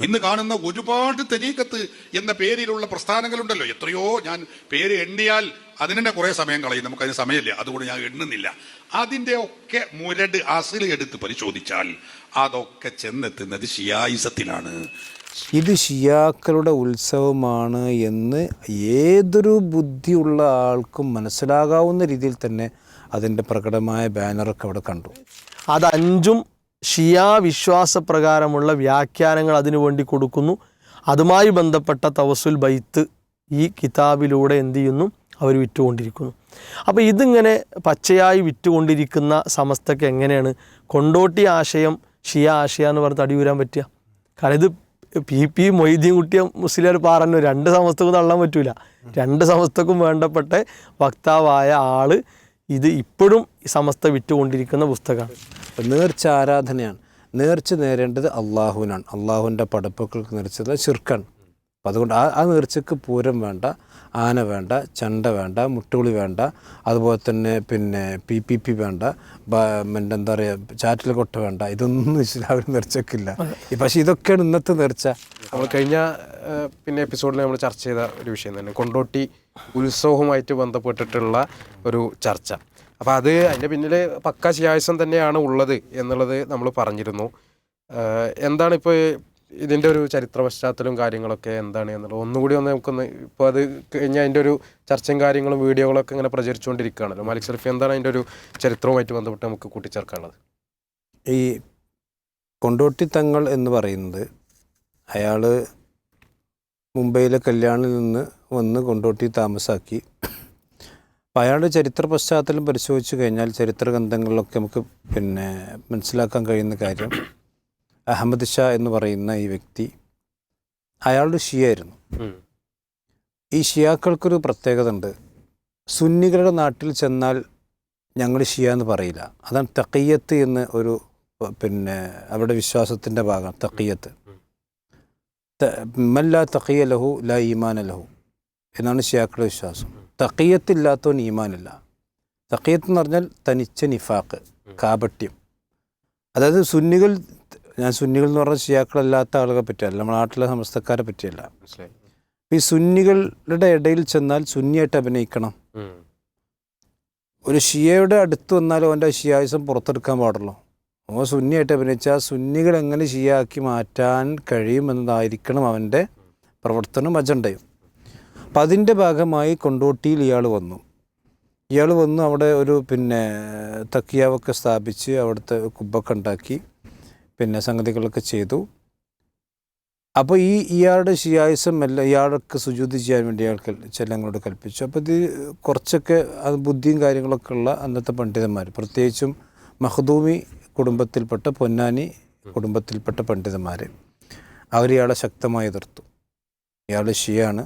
ഇന്ന് കാണുന്ന ഒരുപാട് തരീഖത്ത് എന്ന പേരിലുള്ള പ്രസ്ഥാനങ്ങളുണ്ടല്ലോ, എത്രയോ, ഞാൻ പേര് എണ്ണിയാൽ അതിന് തന്നെ കുറെ സമയം കളയും, നമുക്കതിന് സമയമില്ല, അതുകൊണ്ട് ഞാൻ എണ്ണുന്നില്ല. അതിന്റെ ഒക്കെ മുരട് അസില് എടുത്ത് പരിശോധിച്ചാൽ അതൊക്കെ ചെന്നെത്തുന്നത് ഷിയായിസത്തിലാണ്. ഇത് ഷിയാക്കളുടെ ഉത്സവമാണ് എന്ന് ഏതൊരു ബുദ്ധിയുള്ള ആൾക്കും മനസ്സിലാകാവുന്ന രീതിയിൽ തന്നെ അതിൻ്റെ പ്രകടമായ ബാനറൊക്കെ അവിടെ കണ്ടു. അത് 5ഉം ഷിയാ വിശ്വാസപ്രകാരമുള്ള വ്യാഖ്യാനങ്ങൾ അതിനു വേണ്ടി കൊടുക്കുന്നു. അതുമായി ബന്ധപ്പെട്ട തവസുൽ ബൈത്ത് ഈ കിതാബിലൂടെ എന്ത് ചെയ്യുന്നു, അവർ വിറ്റുകൊണ്ടിരിക്കുന്നു. അപ്പോൾ ഇതിങ്ങനെ പച്ചയായി വിറ്റുകൊണ്ടിരിക്കുന്ന സമസ്തക്ക് എങ്ങനെയാണ് കൊണ്ടോട്ടി ആശയം ഷിയ ആശയം എന്ന് പറഞ്ഞ് തടിയൂരാൻ പറ്റുക? കാരണം ഇത് പി മൊയ്തീൻ കുട്ടിയ മുസ്ലിയാർ പറഞ്ഞു 2 സമസ്തക്കും തള്ളാൻ പറ്റൂല. 2 സമസ്തക്കും വേണ്ടപ്പെട്ട വക്താവായ ആള് ഇത് ഇപ്പോഴും സമസ്ത വിറ്റുകൊണ്ടിരിക്കുന്ന പുസ്തകമാണ്. നേർച്ച ആരാധനയാണ്. നേർച്ച നേരേണ്ടത് അള്ളാഹുവിനാണ്. അള്ളാഹുവിൻ്റെ പടപ്പുകൾക്ക് നേർച്ചത് ശിർക്കാണ്. അപ്പം അതുകൊണ്ട് ആ നേർച്ചയ്ക്ക് പൂരം വേണ്ട, ആന വേണ്ട, ചണ്ട വേണ്ട, മുട്ടുകുളി വേണ്ട, അതുപോലെ തന്നെ പിന്നെ പി വേണ്ട, എന്താ പറയുക, ചാറ്റൽ കൊട്ട വേണ്ട. ഇതൊന്നും ഇസ്ലാമിൽ നേർച്ചക്കില്ല. പക്ഷേ ഇതൊക്കെയാണ് ഇന്നത്തെ നേർച്ച. നമ്മൾ കഴിഞ്ഞ എപ്പിസോഡിൽ നമ്മൾ ചർച്ച ചെയ്ത ഒരു വിഷയം തന്നെ കൊണ്ടോട്ടി ഉത്സവവുമായിട്ട് ബന്ധപ്പെട്ടിട്ടുള്ള ഒരു ചർച്ച. അപ്പോൾ അതിൻ്റെ പിന്നിൽ പക്ക ശിയായിസം തന്നെയാണ് ഉള്ളത് എന്നുള്ളത് നമ്മൾ പറഞ്ഞിരുന്നു. എന്താണ് ഇപ്പോൾ ഇതിൻ്റെ ഒരു ചരിത്ര പശ്ചാത്തലവും കാര്യങ്ങളൊക്കെ എന്താണ് എന്നുള്ളത് ഒന്നുകൂടി നമുക്കൊന്ന്, ഇപ്പോൾ അത് കഴിഞ്ഞാൽ അതിൻ്റെ ഒരു ചർച്ചയും കാര്യങ്ങളും വീഡിയോകളൊക്കെ ഇങ്ങനെ പ്രചരിച്ചുകൊണ്ടിരിക്കുകയാണല്ലോ. മാലിക് സലഫി, എന്താണ് അതിൻ്റെ ഒരു ചരിത്രവുമായിട്ട് ബന്ധപ്പെട്ട് നമുക്ക് കൂട്ടിച്ചേർക്കാനുള്ളത്? ഈ കൊണ്ടോട്ടി തങ്ങൾ എന്ന് പറയുന്നത്, അയാൾ മുംബൈയിലെ കല്യാണിൽ നിന്ന് വന്ന് കൊണ്ടോട്ടി താമസാക്കി. അപ്പോൾ അയാളുടെ ചരിത്ര പശ്ചാത്തലം പരിശോധിച്ച് കഴിഞ്ഞാൽ ചരിത്ര ഗ്രന്ഥങ്ങളിലൊക്കെ നമുക്ക് മനസ്സിലാക്കാൻ കഴിയുന്ന കാര്യം, അഹമ്മദ് ഷാ എന്ന് പറയുന്ന ഈ വ്യക്തി അയാളുടെ ഷിയായിരുന്നു. ഈ ഷിയാക്കൾക്കൊരു പ്രത്യേകത ഉണ്ട്. സുന്നികളുടെ നാട്ടിൽ ചെന്നാൽ ഞങ്ങൾ ഷിയ എന്ന് പറയില്ല. അതാണ് തഖിയ്യത്ത് എന്ന് ഒരു അവരുടെ വിശ്വാസത്തിൻ്റെ ഭാഗം. തഖിയ്യത്ത്, മല്ലാ തഖിയ ലഹു ലാ ഈമാന ലഹു എന്നാണ് ഷിയാക്കളുടെ വിശ്വാസം. തഖിയത്തില്ലാത്തവൻ ഈമാനില്ല. തഖിയത്ത് എന്ന് പറഞ്ഞാൽ തനിച്ച നിഫാഖ്, കാപട്യം. അതായത് സുന്നികൾ എന്ന് പറഞ്ഞാൽ ഷിയാക്കളല്ലാത്ത ആളുകളെ പറ്റിയല്ല, നമ്മുടെ നാട്ടിലെ സമസ്തക്കാരെ പറ്റിയല്ല. ഈ സുന്നികളുടെ ഇടയിൽ ചെന്നാൽ സുന്നിയായിട്ട് അഭിനയിക്കണം. ഒരു ഷിയയുടെ അടുത്ത് വന്നാലും അവൻ്റെ ഷിയായിസം പുറത്തെടുക്കാൻ പാടുള്ളൂ. ഓ സുന്നിയായിട്ട് അഭിനയിച്ചാൽ സുന്നികൾ എങ്ങനെ ഷിയാക്കി മാറ്റാൻ കഴിയുമെന്നതായിരിക്കണം അവൻ്റെ പ്രവർത്തനം, അജണ്ടയും. അപ്പം അതിൻ്റെ ഭാഗമായി കൊണ്ടോട്ടിയിൽ ഇയാൾ വന്നു അവിടെ ഒരു തക്കിയാവൊക്കെ സ്ഥാപിച്ച് അവിടുത്തെ കുബ്ബൊക്കെ ഉണ്ടാക്കി സംഗതികളൊക്കെ ചെയ്തു. അപ്പോൾ ഇയാളുടെ ഷിയായിസം ഇയാൾക്ക് സുജൂദ് ചെയ്യാൻ വേണ്ടി അയാൾക്ക് ചെല്ലങ്ങളോട് കൽപ്പിച്ചു. അപ്പോൾ ഇത് കുറച്ചൊക്കെ ബുദ്ധിയും കാര്യങ്ങളൊക്കെ ഉള്ള അന്നത്തെ പണ്ഡിതന്മാർ, പ്രത്യേകിച്ചും മഖ്ദൂമി കുടുംബത്തിൽപ്പെട്ട, പൊന്നാനി കുടുംബത്തിൽപ്പെട്ട പണ്ഡിതന്മാർ, അവർ ഇയാളെ ശക്തമായി എതിർത്തു. ഇയാൾ ഷിയാണ്,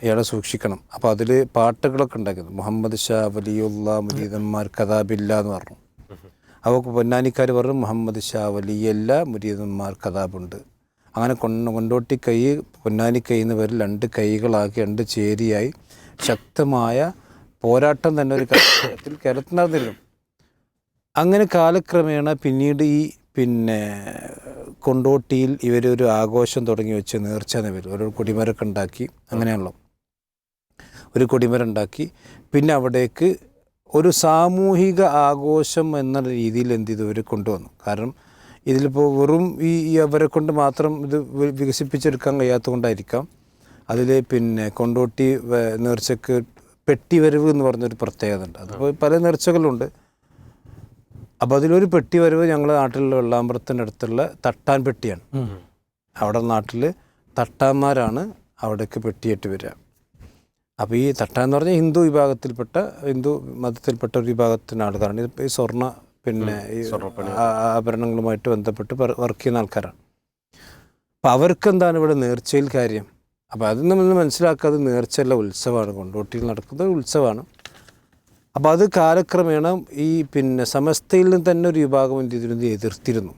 ഇയാളെ സൂക്ഷിക്കണം. അപ്പോൾ അതിൽ പാട്ടുകളൊക്കെ ഉണ്ടാക്കിയത് മുഹമ്മദ് ഷാ വലിയുള്ള മുരീദന്മാർ കഥാബില്ല എന്ന് പറഞ്ഞു. അപ്പോൾ പൊന്നാനിക്കാർ പറഞ്ഞു മുഹമ്മദ് ഷാ വലിയല്ല, മുരീദന്മാർ കഥാബുണ്ട്. അങ്ങനെ കൊണ്ടോട്ടി കൈ, പൊന്നാനി കൈ എന്ന് പേരിൽ 2 കൈകളാക്കി 2 ചേരിയായി ശക്തമായ പോരാട്ടം തന്നെ ഒരു കാലത്തിൽ കേരളത്തിൽ നടന്നിരുന്നു. അങ്ങനെ കാലക്രമേണ പിന്നീട് ഈ കൊണ്ടോട്ടിയിൽ ഇവരൊരു ആഘോഷം തുടങ്ങി വെച്ച് നേർച്ച എന്ന പേര് ഒരു കൊടിമരമൊക്കെ ഉണ്ടാക്കി. അങ്ങനെയാണല്ലോ, ഒരു കൊടിമരം ഉണ്ടാക്കി. പിന്നെ അവിടേക്ക് ഒരു സാമൂഹിക ആഘോഷം എന്ന രീതിയിൽ എന്ത് ചെയ്തു ഇവർ കൊണ്ടുവന്നു. കാരണം ഇതിലിപ്പോൾ വെറും ഈ അവരെ കൊണ്ട് മാത്രം ഇത് വികസിപ്പിച്ചെടുക്കാൻ കഴിയാത്തത് കൊണ്ടായിരിക്കാം അതിൽ കൊണ്ടോട്ടി നേർച്ചയ്ക്ക് പെട്ടിവരവ് എന്ന് പറഞ്ഞൊരു പ്രത്യേകത ഉണ്ട്. അതിപ്പോൾ പല നേർച്ചകളുണ്ട്. അപ്പോൾ അതിലൊരു പെട്ടിവരവ് ഞങ്ങളുടെ നാട്ടിലുള്ള വെള്ളാമ്പലത്തിൻ്റെ അടുത്തുള്ള തട്ടാൻ പെട്ടിയാണ്. അവിടെ നാട്ടിൽ തട്ടാന്മാരാണ് അവിടേക്ക് പെട്ടിയായിട്ട് വരിക. അപ്പോൾ ഈ തട്ടാൻ എന്ന് പറഞ്ഞാൽ ഹിന്ദു മതത്തിൽപ്പെട്ട ഒരു വിഭാഗത്തിൻ്റെ ആൾക്കാരാണ്. ഇത് ഈ സ്വർണ്ണ ഈ ആഭരണങ്ങളുമായിട്ട് ബന്ധപ്പെട്ട് വർക്ക് ചെയ്യുന്ന ആൾക്കാരാണ്. അപ്പോൾ അവർക്കെന്താണ് ഇവിടെ നേർച്ചയിൽ കാര്യം? അപ്പോൾ അത് നമ്മൾ മനസ്സിലാക്കാതെ നേർച്ചയുള്ള ഉത്സവമാണ്, കൊണ്ടോട്ടിയിൽ നടക്കുന്ന ഒരു ഉത്സവമാണ്. അപ്പോൾ അത് കാലക്രമേണ ഈ സമസ്തയിൽ നിന്ന് തന്നെ ഒരു വിഭാഗം ഇതിനെ എതിർത്തിരുന്നു.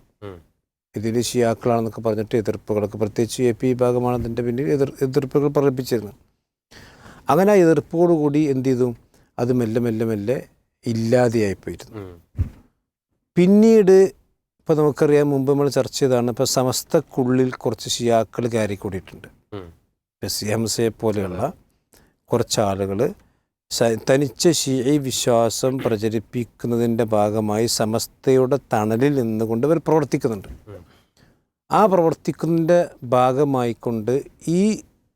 ഇതിൽ ഷിയാക്കളാണെന്നൊക്കെ പറഞ്ഞിട്ട് എതിർപ്പുകളൊക്കെ, പ്രത്യേകിച്ച് AP വിഭാഗമാണ് അതിൻ്റെ പിന്നിൽ എതിർപ്പുകൾ പ്രകടിപ്പിച്ചിരുന്നത്. അങ്ങനെ ആ എതിർപ്പോടുകൂടി എന്ത് ചെയ്തു, അത് മെല്ലെ ഇല്ലാതെയായിപ്പോയിരുന്നു. പിന്നീട് ഇപ്പോൾ നമുക്കറിയാം, മുമ്പ് നമ്മൾ ചർച്ച ചെയ്തതാണ്, ഇപ്പോൾ സമസ്തക്കുള്ളിൽ കുറച്ച് ഷിയാക്കൾ കയറി കൂടിയിട്ടുണ്ട്. ഇപ്പോൾ സിഹംസയെ പോലെയുള്ള കുറച്ച് ആളുകൾ തനിച്ച ഷിഈ വിശ്വാസം പ്രചരിപ്പിക്കുന്നതിൻ്റെ ഭാഗമായി സമസ്തയുടെ തണലിൽ നിന്നുകൊണ്ട് അവർ പ്രവർത്തിക്കുന്നുണ്ട്. ആ പ്രവർത്തിക്കുന്നതിൻ്റെ ഭാഗമായിക്കൊണ്ട് ഈ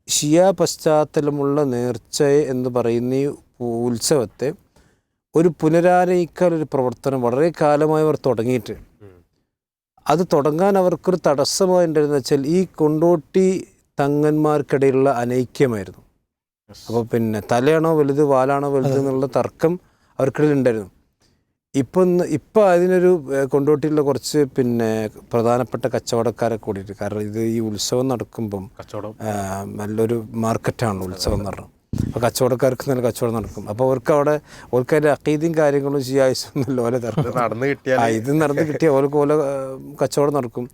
ഷിയ പശ്ചാത്തലമുള്ള നേർച്ച എന്ന് പറയുന്ന ഈ ഉത്സവത്തെ ഒരു പുനരാനയിക്കാൻ ഒരു പ്രവർത്തനം വളരെ കാലമായി അവർ തുടങ്ങിയിട്ട്, അത് തുടങ്ങാൻ അവർക്കൊരു തടസ്സമായിട്ടുണ്ടെന്ന് വെച്ചാൽ ഈ കൊണ്ടോട്ടി തങ്ങന്മാർക്കിടയിലുള്ള അനൈക്യമായിരുന്നു. അപ്പോൾ പിന്നെ തലയാണോ വലുത് വാലാണോ വലുത് എന്നുള്ള തർക്കം അവർക്കിടയിൽ ഉണ്ടായിരുന്നു. ഇപ്പം അതിനൊരു കൊണ്ടോട്ടിയിലുള്ള കുറച്ച് പിന്നെ പ്രധാനപ്പെട്ട കച്ചവടക്കാരെ കൂടിയിട്ട്, കാരണം ഇത് ഈ ഉത്സവം നടക്കുമ്പം നല്ലൊരു മാർക്കറ്റാണല്ലോ ഉത്സവം എന്ന് പറഞ്ഞാൽ. അപ്പോൾ കച്ചവടക്കാർക്ക് നല്ല കച്ചവടം നടക്കും. അപ്പോൾ അവർക്ക് അതിൻ്റെ അക്കീദയും കാര്യങ്ങളും ചെയ്യായിസൊന്നുമില്ല, ഓലെ ഇത് നടന്ന് കിട്ടിയ ഓലെ കച്ചവടം നടക്കും.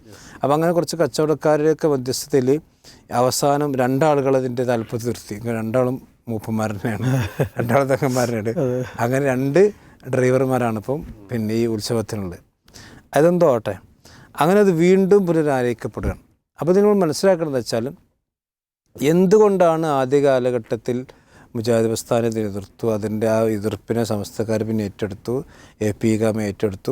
അപ്പോൾ അങ്ങനെ കുറച്ച് കച്ചവടക്കാരുടെയൊക്കെ മധ്യസ്ഥതയിൽ അവസാനം രണ്ടാളുകൾ അതിൻ്റെ താല്പര്യം നിർത്തി. രണ്ടാളും മൂപ്പന്മാരനെയാണ്, രണ്ടാളും തങ്ങന്മാരനാണ്. അങ്ങനെ 2 ഡ്രൈവർമാരാണ് ഇപ്പം പിന്നെ ഈ ഉത്സവത്തിനുള്ളത്. അതെന്തോ ആട്ടെ, അങ്ങനെ അത് വീണ്ടും പുനരാരയിക്കപ്പെടുകയാണ്. അപ്പോൾ നിങ്ങൾ മനസ്സിലാക്കേണ്ടത് വെച്ചാൽ, എന്തുകൊണ്ടാണ് ആദ്യ കാലഘട്ടത്തിൽ മുജാഹിദ് പ്രസ്ഥാനത്തെ എതിർത്തു, അതിൻ്റെ ആ എതിർപ്പിനെ സമസ്തക്കാർ പിന്നെ ഏറ്റെടുത്തു, AP വിഭാഗം ഏറ്റെടുത്തു.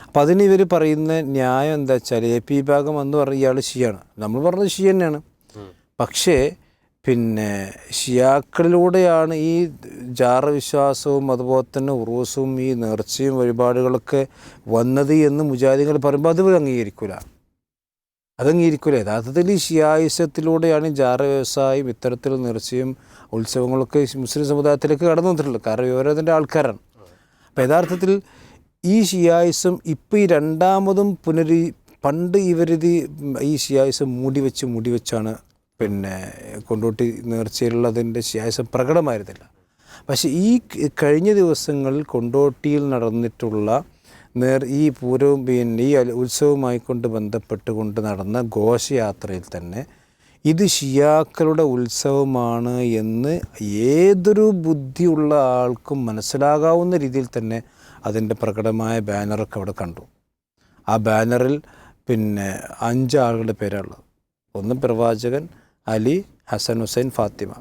അപ്പോൾ അതിന് ഇവർ പറയുന്ന ന്യായം എന്താ വെച്ചാൽ, AP വിഭാഗം എന്ന് പറഞ്ഞ ഇയാൾ ഷിയാണ്, നമ്മൾ പറഞ്ഞത് ഷി തന്നെയാണ്. പക്ഷേ പിന്നെ ഷിയാക്കളിലൂടെയാണ് ഈ ജാറവിശ്വാസവും അതുപോലെ തന്നെ ഉറൂസും ഈ നേർച്ചയും വഴിപാടുകളൊക്കെ വന്നത് എന്ന് മുജാഹിദുകൾ പറയുമ്പോൾ അത് അംഗീകരിക്കില്ല. യഥാർത്ഥത്തിൽ ഈ ഷിയായിസത്തിലൂടെയാണ് ജാറ വ്യവസായം ഇത്തരത്തിലുള്ള നേർച്ചയും ഉത്സവങ്ങളൊക്കെ മുസ്ലിം സമുദായത്തിലേക്ക് കടന്നു വന്നിട്ടുള്ളത്. കാരണം ഇവരതിൻ്റെ ആൾക്കാരാണ്. അപ്പോൾ യഥാർത്ഥത്തിൽ ഈ ഷിയായിസം ഇപ്പോൾ ഈ രണ്ടാമതും പണ്ട് ഇവരിത് ഈ ഷിയായിസം മൂടി വെച്ചാണ് പിന്നെ കൊണ്ടോട്ടി നേർച്ചയിലുള്ളതിൻ്റെ ഷിയായിസം പ്രകടമായിരുന്നില്ല. പക്ഷേ ഈ കഴിഞ്ഞ ദിവസങ്ങളിൽ കൊണ്ടോട്ടിയിൽ നടന്നിട്ടുള്ള ഈ പൂരവും പിന്നെ ഈ ഉത്സവവുമായിക്കൊണ്ട് ബന്ധപ്പെട്ടുകൊണ്ട് നടന്ന ഘോഷയാത്രയിൽ തന്നെ ഇത് ഷിയാക്കളുടെ ഉത്സവമാണ് എന്ന് ഏതൊരു ബുദ്ധിയുള്ള ആൾക്കും മനസ്സിലാകാവുന്ന രീതിയിൽ തന്നെ അതിൻ്റെ പ്രകടമായ ബാനറൊക്കെ അവിടെ കണ്ടു. ആ ബാനറിൽ പിന്നെ 5 ആളുകളുടെ പേരാണുള്ളത്. ഒന്ന് പ്രവാചകൻ, അലി, ഹസൻ, ഹുസൈൻ, ഫാത്തിമ.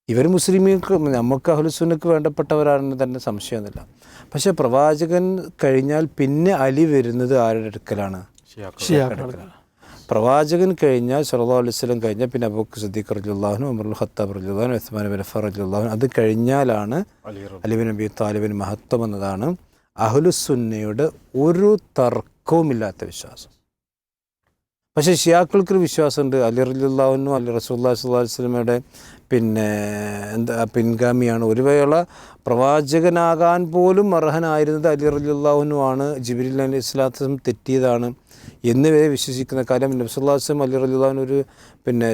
ഇവർ മുസ്ലിമീങ്ങൾക്ക്, നമുക്ക് അഹ്ലുസുന്നക്ക് വേണ്ടപ്പെട്ടവരാണെന്ന് തന്നെ സംശയമൊന്നുമില്ല. പക്ഷേ പ്രവാചകൻ കഴിഞ്ഞാൽ പിന്നെ അലി വരുന്നത് ആരുടെ അടുക്കലാണ്? ഷിയാക്കളുടെ. പ്രവാചകൻ കഴിഞ്ഞാൽ സല്ലല്ലാഹു അലൈഹി വസല്ലം കഴിഞ്ഞാൽ പിന്നെ അബൂബക്കർ സിദ്ദീഖ് റളിയല്ലാഹു അൻഹു, ഉമർ ഖത്താബ് റളിയല്ലാഹു അൻഹു, ഉസ്മാൻ ബിൻ അഫ്ഫാൻ റളിയല്ലാഹു അൻഹു. അത് കഴിഞ്ഞാലാണ് അലി ബിൻ അബി താലിബിന് മഹത്വം എന്നതാണ് അഹ്ലുസുന്നയുടെ ഒരു തർക്കവുമില്ലാത്ത വിശ്വാസം. പക്ഷേ ഷിയാക്കൾക്കൊരു വിശ്വാസമുണ്ട്, അലി റളിയല്ലാഹു അൻഹു അലി റസൂലുള്ളാഹി സ്വല്ലല്ലാഹു അലൈഹി വസല്ലമയുടെ പിന്നെ പിൻഗാമിയാണ്. ഒരു വേള പ്രവാചകനാകാൻ പോലും അർഹനായിരുന്നത് അലി റളിയല്ലാഹു അൻഹു ആണ്. ജിബ്രീൽ അലൈഹി സ്വലാത്തു വസ്സലാം തെറ്റിയതാണ് എന്ന് വരെ വിശ്വസിക്കുന്ന കാര്യം. നബി സല്ലല്ലാഹു അലൈഹി വസല്ലം അലി റളിയല്ലാഹു അൻഹു ഒരു പിന്നെ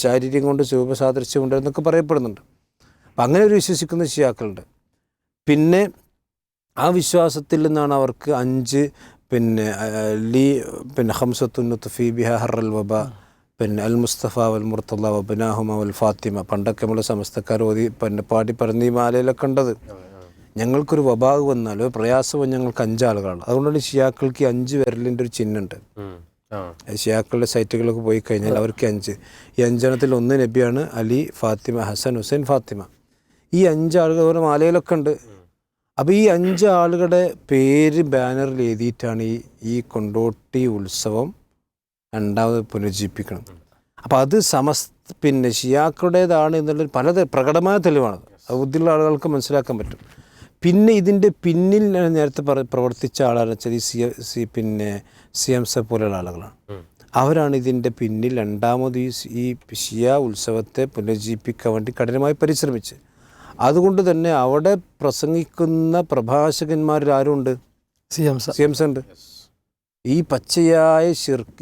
ശാരീരികം കൊണ്ട് രൂപസാദൃശ്യമുണ്ട് എന്നൊക്കെ പറയപ്പെടുന്നുണ്ട്. അപ്പം അങ്ങനെ ഒരു വിശ്വസിക്കുന്ന ഷിയാക്കളുണ്ട്. പിന്നെ ആ വിശ്വാസത്തിൽ നിന്നാണ് അവർക്ക് 5 പിന്നെ പിന്നെ ഹംസത്തുന്നുത്ത് ഫീ ബിഹാ ഹറൽ വബ, പിന്നെ അൽ മുസ്തഫ വൽ മുർത്തല വബനാഹുമ വൽ ഫാത്തിമ. പണ്ടൊക്കെ നമ്മൾ സമസ്തക്കാർ പിന്നെ പാടി പറഞ്ഞ് ഈ മാലയിലൊക്കെ ഉണ്ടത്. ഞങ്ങൾക്കൊരു വബാഗ് വന്നാലോ പ്രയാസം ഞങ്ങൾക്ക് 5 ആളുകളാണ്. അതുകൊണ്ടാണ് ഷിയാക്കൾക്ക് 5 വിരലിൻ്റെ ഒരു ചിഹ്നമുണ്ട്. ഷിയാക്കളുടെ സൈറ്റുകളൊക്കെ പോയി കഴിഞ്ഞാൽ അവർക്ക് 5. ഈ 5 എണ്ണത്തിൽ 1 നബിയാണ്, അലി, ഫാത്തിമ, ഹസൻ, ഹുസൈൻ, ഫാത്തിമ. ഈ 5 ആളുകൾ അവരുടെ മാലയിലൊക്കെ ഉണ്ട്. അപ്പോൾ ഈ 5 ആളുകളുടെ പേര് ബാനറിൽ എഴുതിയിട്ടാണ് ഈ കൊണ്ടോട്ടി ഉത്സവം രണ്ടാമത് പുനരുജ്ജീവിപ്പിക്കണം. അപ്പോൾ അത് പിന്നെ ഷിയാക്കളുടേതാണ് എന്നുള്ളൊരു പ്രകടമായ തെളിവാണത്. അത് ബുദ്ധിയുള്ള ആളുകൾക്ക് മനസ്സിലാക്കാൻ പറ്റും. പിന്നെ ഇതിൻ്റെ പിന്നിൽ നേരത്തെ പ്രവർത്തിച്ച ആളാണെന്ന് വെച്ചാൽ പിന്നെ സിയംസ പോലെയുള്ള ആളുകളാണ്. അവരാണ് ഇതിൻ്റെ പിന്നിൽ രണ്ടാമത് ഈ ഷിയ ഉത്സവത്തെ പുനരുജ്ജീവിപ്പിക്കാൻ വേണ്ടി കഠിനമായി പരിശ്രമിച്ച്. അതുകൊണ്ട് തന്നെ അവിടെ പ്രസംഗിക്കുന്ന പ്രഭാഷകന്മാരിൽ ആരുണ്ട്? സിയംസ ഉണ്ട്. ഈ പച്ചയായ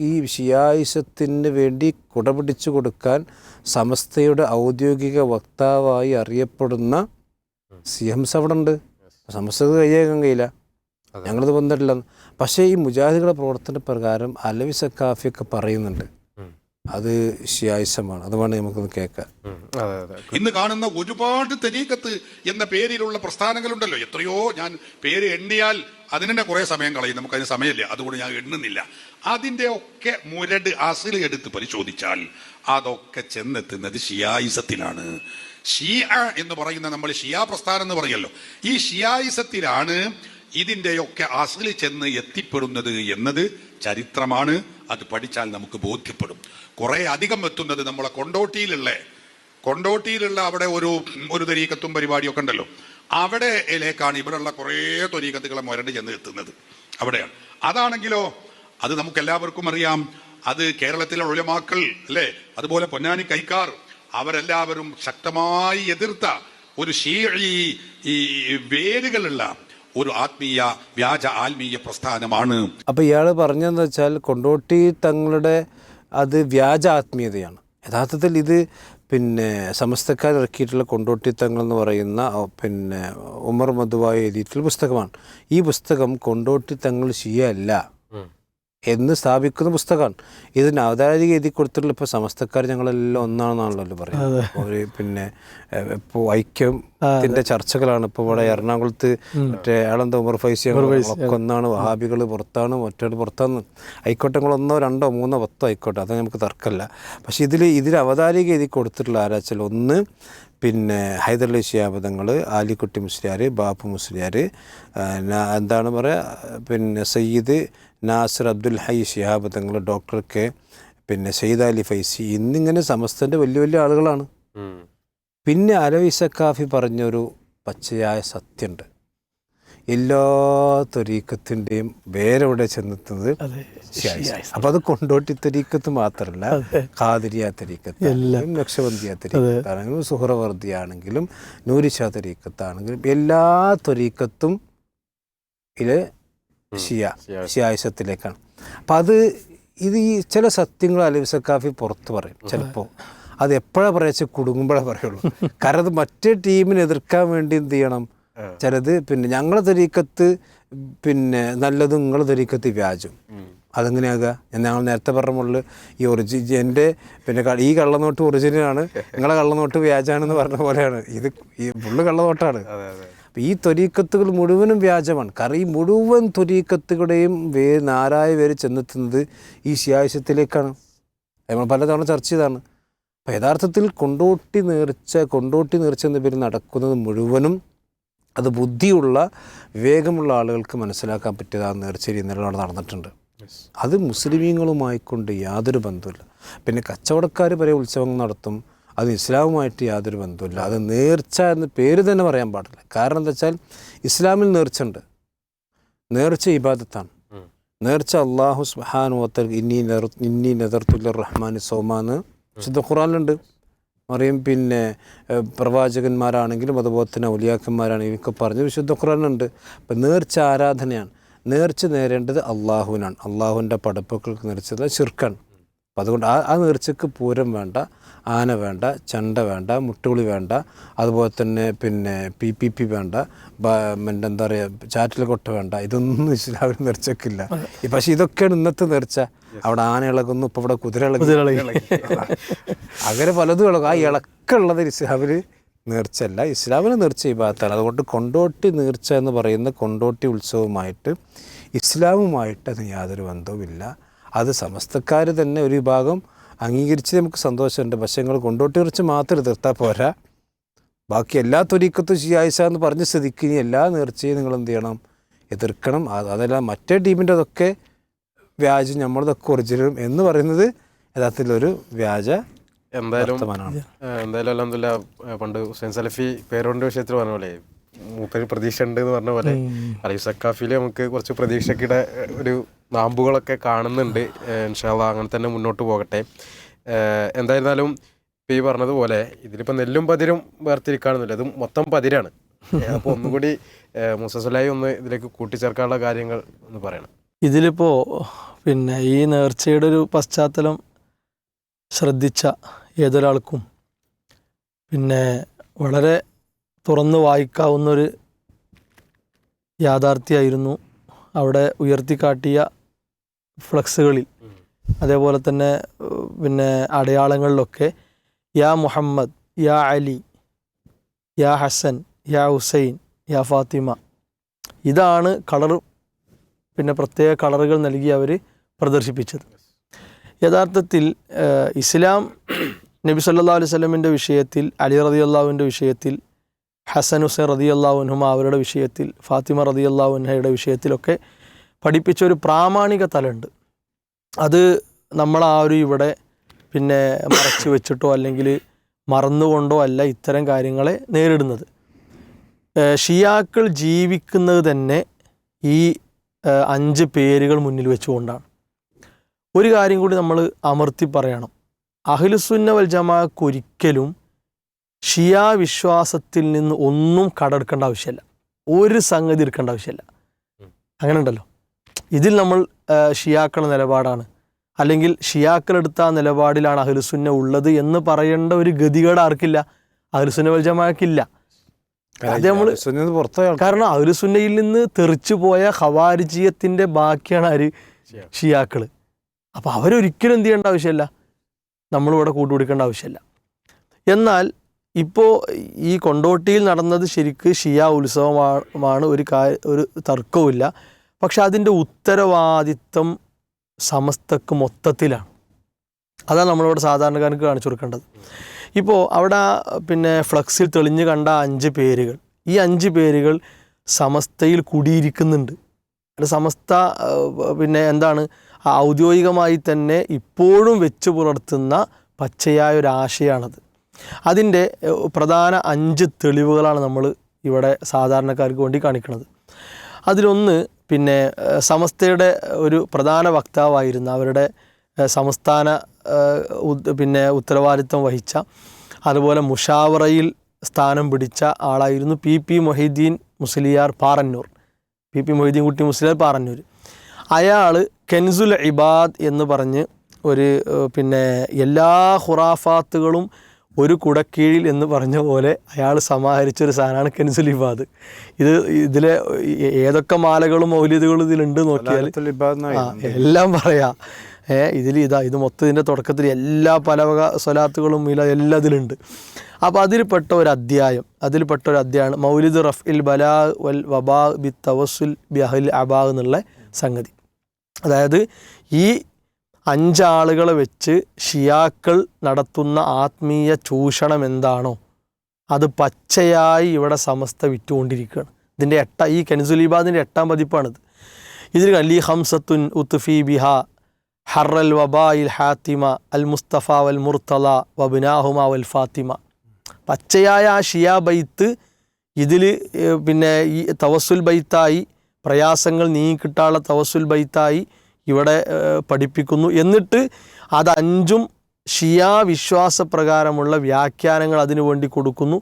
ഈ ഷിയായിസത്തിന് വേണ്ടി കുടപിടിച്ചു കൊടുക്കാൻ സമസ്തയുടെ ഔദ്യോഗിക വക്താവായി അറിയപ്പെടുന്ന സിയംസ അവിടെ ഉണ്ട്. സമസ്തക്ക് കയ്യേക്കാൻ കഴിയില്ല, ഞങ്ങളത് വന്നിട്ടില്ല. പക്ഷേ ഈ മുജാഹിദുകളുടെ പ്രവർത്തന പ്രകാരം അലവി സക്കാഫിയൊക്കെ പറയുന്നുണ്ട്, അത് ഷിയായിസമാണ്. അത് വേണമെങ്കിൽ നമുക്കൊന്ന് കേൾക്കാം. അതെ അതെ. ഇന്ന് കാണുന്ന ഒരുപാട് തരീക്കത്ത് എന്ന പേരിലുള്ള പ്രസ്ഥാനങ്ങളുണ്ടല്ലോ, എത്രയോ, ഞാൻ പേര് എണ്ണിയാൽ അതിനെ കുറെ സമയം കളയും, നമുക്കതിന് സമയമില്ല, അതുകൊണ്ട് ഞാൻ എണ്ണുന്നില്ല. അതിന്റെ ഒക്കെ മുരട് അസിൽ എടുത്ത് പരിശോധിച്ചാൽ അതൊക്കെ ചെന്നെത്തുന്നത് ഷിയായിസത്തിലാണ്. ഷിയ എന്ന് പറയുന്ന, നമ്മൾ ഷിയാ പ്രസ്ഥാനം എന്ന് പറയല്ലോ, ഈ ഷിയായിസത്തിലാണ് ഇതിന്റെയൊക്കെ അസിൽ ചെന്ന് എത്തിപ്പെടുന്നത് എന്നത് ചരിത്രമാണ്. അത് പഠിച്ചാൽ നമുക്ക് ബോധ്യപ്പെടും. കുറെ അധികം എത്തുന്നത് നമ്മളെ കൊണ്ടോട്ടിയിലുള്ള അവിടെ ഒരു തരീക്കത്തും പരിപാടിയൊക്കെ ഉണ്ടല്ലോ, അവിടെയിലേക്കാണ് ഇവിടെയുള്ള കുറേ തൊരീക്കത്തുകളെ മുരണ്ട് ചെന്ന് എത്തുന്നത്. അവിടെയാണ്. അതാണെങ്കിലോ അത് നമുക്ക് എല്ലാവർക്കും അറിയാം. അത് കേരളത്തിലെ ഉലമാക്കൾ അല്ലേ, അതുപോലെ പൊന്നാനി കൈക്കാർ, അവരെല്ലാവരും ശക്തമായി എതിർത്ത ഒരു ഈ വേരുകളുള്ള ഒരു വ്യാജ ആത്മീയ പ്രസ്ഥാനമാണ്. അപ്പോൾ ഇയാൾ പറഞ്ഞതെന്ന് വെച്ചാൽ കൊണ്ടോട്ടി തങ്ങളുടെ അത് വ്യാജ ആത്മീയതയാണ്. യഥാർത്ഥത്തിൽ ഇത് പിന്നെ സമസ്തക്കാർ ഇറക്കിയിട്ടുള്ള കൊണ്ടോട്ടി തങ്ങൾ എന്ന് പറയുന്ന പിന്നെ ഉമർ മധുവായി എഴുതിയിട്ടുള്ള പുസ്തകമാണ്. ഈ പുസ്തകം കൊണ്ടോട്ടി തങ്ങൾ ഷിയ അല്ല എന്ന് സ്ഥാപിക്കുന്ന പുസ്തകമാണ്. ഇതിന് അവതാരിക എഴുതി കൊടുത്തിട്ടുള്ള ഇപ്പോൾ സമസ്തക്കാർ ഞങ്ങളെല്ലാം ഒന്നാണെന്നാണല്ലോ പറയുന്നത്. ഒരു പിന്നെ ഇപ്പോൾ ഐക്യത്തിൻ്റെ ചർച്ചകളാണ് ഇപ്പോൾ ഇവിടെ എറണാകുളത്ത്. മറ്റേ ആളെന്താ ഉമർ ഫൈസി ഒക്കെ ഒന്നാണ്, വഹാബികൾ പുറത്താണ്, മറ്റേ പുറത്താണ്. ആയിക്കോട്ടെ, നിങ്ങൾ 1, 2, 3, 10 ആയിക്കോട്ടെ, അത് നമുക്ക് തർക്കമല്ല. പക്ഷെ ഇതിൽ അവതാരിക എഴുതി കൊടുത്തിട്ടുള്ള ആരാച്ചാൽ ഒന്ന് പിന്നെ ഹൈദരലി ശിഹാബ് തങ്ങൾ, ആലിക്കുട്ടി മുസ്ലിയാർ, ബാപ്പു മുസ്ലിയാർ, എന്താണ് പറയുക, പിന്നെ Sayyid Nasir Abdul high Shihab Thangal, doctor K, പിന്നെ സയ്യിദ് അലി ഫൈസി, ഇന്നിങ്ങനെ സമസ്തൻ്റെ വലിയ വലിയ ആളുകളാണ്. പിന്നെ അലവി സക്കാഫി പറഞ്ഞൊരു പച്ചയായ സത്യമുണ്ട്. എല്ലാ ത്വരീക്കത്തിൻ്റെയും വേരെവിടെ ചെന്നെത്തുന്നത് ഷിയായിസം. അപ്പം അത് കൊണ്ടോട്ടി ത്വരീക്കത്ത് മാത്രമല്ല, ഖാദിരിയ ത്വരീക്കത്താണെങ്കിലും, നക്ഷബന്ദിയ ത്വരീക്കത്താണെങ്കിലും, സുഹറവർദി ആണെങ്കിലും, നൂരിഷാ ത്വരീക്കത്താണെങ്കിലും, എല്ലാ ത്വരീക്കത്തും ഇത് ഷിയായിസത്തിലേക്കാണ്. അപ്പം ഇത് ഈ ചില സത്യങ്ങൾ അലവി സക്കാഫി പുറത്ത് പറയും. ചിലപ്പോൾ അത് എപ്പോഴാണ് പറയാ, കുടുങ്ങുമ്പോഴേ പറയുള്ളൂ. കാരണം അത് മറ്റേ ടീമിനെ എതിർക്കാൻ വേണ്ടി എന്ത് ചെയ്യണം, ചിലത് പിന്നെ ഞങ്ങളെ തരീക്കത്ത് പിന്നെ നല്ലതും നിങ്ങളെ തരീക്കത്ത് വ്യാജം. അതെങ്ങനെയാകുക? ഞങ്ങൾ നേരത്തെ പറഞ്ഞ മുകളിൽ ഈ എൻ്റെ പിന്നെ ഈ കള്ളനോട്ട് ഒറിജിനലാണ്, നിങ്ങളെ കള്ളനോട്ട് വ്യാജാണെന്ന് പറഞ്ഞ പോലെയാണ് ഇത്. ഈ ഫുള്ള് കള്ളനോട്ടാണ്. അപ്പം ഈ ത്വരീക്കത്തുകൾ മുഴുവനും വ്യാജമാണ്. കാരണം ഈ മുഴുവൻ ത്വരീക്കത്തുകളുടെയും നാരായ പേര് ചെന്നെത്തുന്നത് ഈ ഷിയായിസത്തിലേക്കാണ്. നമ്മൾ പലതവണ ചർച്ച ചെയ്തതാണ്. അപ്പം യഥാർത്ഥത്തിൽ കൊണ്ടോട്ടി നേർച്ച എന്ന പേര് നടക്കുന്നത് മുഴുവനും അത് ബുദ്ധിയുള്ള വിവേകമുള്ള ആളുകൾക്ക് മനസ്സിലാക്കാൻ പറ്റിയത് ആ നേർച്ചയിൽ ഇന്നലെ അവിടെ നടന്നിട്ടുണ്ട്. അത് മുസ്ലിമീങ്ങളുമായിക്കൊണ്ട് യാതൊരു ബന്ധമില്ല. പിന്നെ കച്ചവടക്കാർ വരെ ഉത്സവങ്ങൾ നടത്തും, അത് ഇസ്ലാമുമായിട്ട് യാതൊരു ബന്ധമില്ല. അത് നേർച്ച എന്ന് പേര് തന്നെ പറയാൻ പാടില്ല. കാരണം എന്താ വെച്ചാൽ ഇസ്ലാമിൽ നേർച്ചയുണ്ട്. നേർച്ച ഇബാദത്താണ്. നേർച്ച അള്ളാഹു സുബ്ഹാനഹു വ തആല ഇന്നി നദർതു ലിർറഹ്മാനി സൗമാന്ന് വിശുദ്ധ ഖുർആനിലുണ്ട്. മറിയം പിന്നെ പ്രവാചകന്മാരാണെങ്കിലും അതുപോലെ തന്നെ ഔലിയാക്കന്മാരാണെങ്കിലും ഒക്കെ പറഞ്ഞ് വിശുദ്ധ ഖുർആനിലുണ്ട്. അപ്പം നേർച്ച ആരാധനയാണ്. നേർച്ച നേരേണ്ടത് അള്ളാഹുവിനാണ്. അള്ളാഹുവിൻ്റെ പടപ്പുകൾക്ക് നേർച്ചത് ശിർക്കാണ്. അപ്പം അതുകൊണ്ട് ആ നേർച്ചയ്ക്ക് പൂരം വേണ്ട, ആന വേണ്ട, ചണ്ട വേണ്ട, മുട്ടുകുളി വേണ്ട, അതുപോലെ തന്നെ പിന്നെ PPP വേണ്ട, എന്താ പറയുക, ചാറ്റിൽ കൊട്ട വേണ്ട. ഇതൊന്നും ഇസ്ലാമിൽ നേർച്ചക്കില്ല. പക്ഷെ ഇതൊക്കെയാണ് ഇന്നത്തെ നേർച്ച. അവിടെ ആന ഇളകുന്നു, ഇപ്പം ഇവിടെ കുതിര ഇളകി, അങ്ങനെ പലതും ഇളകും. ആ ഇളക്കുള്ളത് ഇസ്ലാമിൽ നേർച്ചയല്ല. ഇസ്ലാമിൽ നേർച്ച ഇബാദത്താണ്. അതുകൊണ്ട് കൊണ്ടോട്ടി നേർച്ച എന്ന് പറയുന്ന കൊണ്ടോട്ടി ഉത്സവമായിട്ട് ഇസ്ലാമുമായിട്ട് അത് യാതൊരു ബന്ധവുമില്ല. അത് സമസ്തക്കാർ തന്നെ ഒരു വിഭാഗം അംഗീകരിച്ച് നമുക്ക് സന്തോഷമുണ്ട്. പക്ഷേ നിങ്ങൾ കൊണ്ടോട്ടി നേർച്ച മാത്രം എതിർത്താൽ പോരാ, ബാക്കി എല്ലാ ത്വരീക്കത്തും ഷിയായിസ എന്ന് പറഞ്ഞ സ്ഥിതിക്ക് ഇനി എല്ലാ നേർച്ചയും നിങ്ങൾ എന്ത് ചെയ്യണം, എതിർക്കണം. അതെല്ലാം മറ്റേ ടീമിൻ്റെ അതൊക്കെ വ്യാജം, നമ്മളതൊക്കെ ഒറിജിനലും എന്ന് പറയുന്നത് യഥാർത്ഥത്തിലൊരു വ്യാജ. എന്തായാലും അൽഹംദുലില്ലാ, പണ്ട് ഹുസൈൻ സലഫി പേരോണ്ട് വിഷയത്തിൽ പറഞ്ഞ പോലെ മൂപ്പര് പ്രതീക്ഷ ഉണ്ട് എന്ന് പറഞ്ഞ പോലെ അലവി സക്കാഫിയിൽ നമുക്ക് കുറച്ച് പ്രതീക്ഷയുടെ ഒരു നാമ്പുകളൊക്കെ കാണുന്നുണ്ട്. ഇൻഷാ അല്ലാഹ് അങ്ങനെ തന്നെ മുന്നോട്ട് പോകട്ടെ. എന്തായിരുന്നാലും ഇപ്പം ഈ പറഞ്ഞതുപോലെ ഇതിലിപ്പോൾ നെല്ലും പതിരും വേർതിരിക്കാണെന്നില്ല, ഇത് മൊത്തം പതിരാണ്. അപ്പോൾ ഒന്നുകൂടി മുസസലായി ഒന്ന് ഇതിലേക്ക് കൂട്ടിച്ചേർക്കാനുള്ള കാര്യങ്ങൾ ഒന്ന് പറയണം. ഇതിലിപ്പോൾ പിന്നെ ഈ നേർച്ചയുടെ ഒരു പശ്ചാത്തലം ശ്രദ്ധിച്ച ഏതൊരാൾക്കും പിന്നെ വളരെ തുറന്ന് വായിക്കാവുന്നൊരു യാഥാർത്ഥ്യമായിരുന്നു അവിടെ ഉയർത്തിക്കാട്ടിയ ഫ്ലക്സുകളിൽ അതേപോലെ തന്നെ പിന്നെ അടയാളങ്ങളിലൊക്കെ യാ മുഹമ്മദ്, യാ അലി, യാ ഹസൻ, യാ ഹുസൈൻ, യാ ഫാത്തിമ, ഇതാണ് കളർ, പിന്നെ പ്രത്യേക കളറുകൾ നൽകി അവർ പ്രദർശിപ്പിച്ചത്. യഥാർത്ഥത്തിൽ ഇസ്ലാം നബി സല്ലല്ലാഹു അലൈഹി വസല്ലമിൻ്റെ വിഷയത്തിൽ, അലി റളിയല്ലാഹുവിൻ്റെ വിഷയത്തിൽ, ഹസൻ ഹുസൈൻ റളിയല്ലാഹു അൻഹുമ അവരുടെ വിഷയത്തിൽ, ഫാത്തിമ റളിയല്ലാഹു അൻഹയുടെ വിഷയത്തിലൊക്കെ പഠിപ്പിച്ച ഒരു പ്രാമാണിക തലമുണ്ട്. അത് നമ്മളാരും ഇവിടെ പിന്നെ മറച്ചു വെച്ചിട്ടോ അല്ലെങ്കിൽ മറന്നുകൊണ്ടോ അല്ല ഇത്തരം കാര്യങ്ങളെ നേരിടുന്നത്. ഷിയാക്കൾ ജീവിക്കുന്നത് തന്നെ ഈ 5 പേരുകൾ മുന്നിൽ വെച്ചുകൊണ്ടാണ്. ഒരു കാര്യം കൂടി നമ്മൾ അമർത്തി പറയണം, അഹ്ലുസുന്ന വൽ ജമാഅക്ക് ഒരിക്കലും ഷിയാ വിശ്വാസത്തിൽ നിന്ന് ഒന്നും കടമെടുക്കേണ്ട ആവശ്യമില്ല, ഒരു സംഗതി എടുക്കേണ്ട ആവശ്യമില്ല. അങ്ങനെ ഉണ്ടല്ലോ, ഇതിൽ നമ്മൾ ഷിയാക്കളുടെ നിലപാടാണ് അല്ലെങ്കിൽ ഷിയാക്കളെടുത്ത ആ നിലപാടിലാണ് അഹ്ലുസുന്ന ഉള്ളത് എന്ന് പറയേണ്ട ഒരു ഗതികേട് ആർക്കില്ല? അഹ്ലുസുന്ന വൽ ജമാഅക്കില്ല. അത് നമ്മൾ കാരണം അഹ്ലുസുന്നയിൽ നിന്ന് തെറിച്ചു പോയ ഖവാരിജിയത്തിൻ്റെ ബാക്കിയാണ് ആര്? ഷിയാക്കൾ. അപ്പോൾ അവരൊരിക്കലും എന്ത് ചെയ്യേണ്ട ആവശ്യമില്ല, നമ്മളിവിടെ കൂട്ടുപിടിക്കേണ്ട ആവശ്യമില്ല. എന്നാൽ ഇപ്പോൾ ഈ കൊണ്ടോട്ടിയിൽ നടന്നത് ശരിക്ക് ഷിയ ഉത്സവമാണ്, ഒരു തർക്കവുമില്ല. പക്ഷെ അതിൻ്റെ ഉത്തരവാദിത്വം സമസ്തക്ക് മൊത്തത്തിലാണ്. അതാണ് നമ്മളിവിടെ സാധാരണക്കാർക്ക് കാണിച്ചു കൊടുക്കേണ്ടത്. ഇപ്പോൾ അവിടെ പിന്നെ ഫ്ലക്സിൽ തെളിഞ്ഞ് കണ്ട 5 പേരുകൾ, ഈ 5 പേരുകൾ സമസ്തയിൽ കുടിയിരിക്കുന്നുണ്ട്. സമസ്ത പിന്നെ എന്താണ് ഔദ്യോഗികമായി തന്നെ ഇപ്പോഴും വെച്ച് പുലർത്തുന്ന പച്ചയായ ഒരു ആശയമാണത്. അതിൻ്റെ പ്രധാന 5 തെളിവുകളാണ് നമ്മൾ ഇവിടെ സാധാരണക്കാർക്ക് വേണ്ടി കാണിക്കുന്നത്. അതിലൊന്ന് പിന്നെ സമസ്തയുടെ ഒരു പ്രധാന വക്താവായിരുന്ന, അവരുടെ സംസ്ഥാന പിന്നെ ഉത്തരവാദിത്വം വഹിച്ച, അതുപോലെ മുഷാവറയിൽ സ്ഥാനം പിടിച്ച ആളായിരുന്നു PP മൊഹീദ്ദീൻ മുസ്ലിയാർ പാറന്നൂർ, PP മൊഹീദ്ദീൻ കുട്ടി മുസ്ലിയാർ പാറന്നൂർ. അയാൾ കെൻസുൽ ഇബാദ് എന്ന് പറഞ്ഞ് ഒരു പിന്നെ എല്ലാ ഖുറാഫാത്തുകളും ഒരു കുടക്കീഴിൽ എന്ന് പറഞ്ഞ പോലെ അയാൾ സമാഹരിച്ചൊരു സാധനമാണ് കെൻസുൽ ഇബാദ്. ഇതിലെ ഏതൊക്കെ മാലകളും മൗലിദുകളും ഇതിലുണ്ട് നോക്കിയാൽ എല്ലാം പറയാം. ഇത് മൊത്തം ഇതിൻ്റെ തുടക്കത്തിൽ എല്ലാ പലവക സ്വലാത്തുകളും എല്ലാം ഇതിലുണ്ട്. അപ്പോൾ അതിൽപ്പെട്ട ഒരു അധ്യായമാണ് മൗലിദ് റഫ്ഇൽ ബലാ വൽ വബാ ബി തവസ്സുൽ ബി അഹ്ലിൽ അബാ എന്നുള്ള സംഗതി. അതായത് ഈ 5 ആളുകളെ വെച്ച് ഷിയാക്കൾ നടത്തുന്ന ആത്മീയ ചൂഷണം എന്താണോ അത് പച്ചയായി ഇവിടെ സമസ്ത വിറ്റുകൊണ്ടിരിക്കുകയാണ്. ഇതിൻ്റെ ഈ കെൻസുൽ ഇബാദിൻ്റെ 8ാം പതിപ്പാണിത്. ഇതിൽ അലി ഹംസത്തുൻ ഉത്ഫി ബിഹ ഹറൽ വബായിൽ ഹാത്തിമ അൽ മുസ്തഫ വൽ മുർത്തല വബിനാഹുമ വൽ ഫാത്തിമ. പച്ചയായ ആ ഷിയാ ബൈത്ത് ഇതിൽ പിന്നെ ഈ തവസ്സുൽ ബൈത്തായി, പ്രയാസങ്ങൾ നീങ്ങിക്കിട്ടാനുള്ള തവസ്സുൽ ബൈത്തായി ഇവിടെ പഠിപ്പിക്കുന്നു. എന്നിട്ട് അത് 5ഉം ഷിയാ വിശ്വാസപ്രകാരമുള്ള വ്യാഖ്യാനങ്ങൾ അതിനു വേണ്ടി കൊടുക്കുന്നു.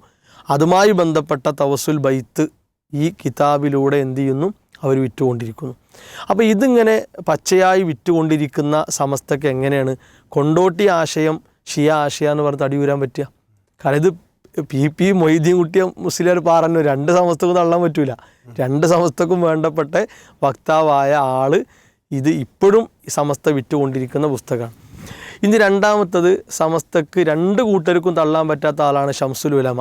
അതുമായി ബന്ധപ്പെട്ട തവസ്സുൽ ബൈത്ത് ഈ കിതാബിലൂടെ എന്ത് ചെയ്യുന്നു, അവർ വിറ്റുകൊണ്ടിരിക്കുന്നു. അപ്പോൾ ഇതിങ്ങനെ പച്ചയായി വിറ്റുകൊണ്ടിരിക്കുന്ന സമസ്തക്ക് എങ്ങനെയാണ് കൊണ്ടോട്ടി ആശയം ഷിയ ആശയം എന്ന് പറഞ്ഞ് തടിയൂരാൻ പറ്റുക? കാരണം ഇത് PP മൊയ്തീൻ കുട്ടിയ മുസ്ലിയാർ പാറന്നു 2 സമസ്തക്കും തള്ളാൻ പറ്റൂല. 2 സമസ്തക്കും വേണ്ടപ്പെട്ട വക്താവായ ആൾ ഇത് ഇപ്പോഴും സമസ്ത വിറ്റുകൊണ്ടിരിക്കുന്ന പുസ്തകമാണ്. ഇനി രണ്ടാമത്തത് സമസ്തക്ക് 2 കൂട്ടർക്കും തള്ളാൻ പറ്റാത്ത ആളാണ് ശംസുൽ ഉലമ.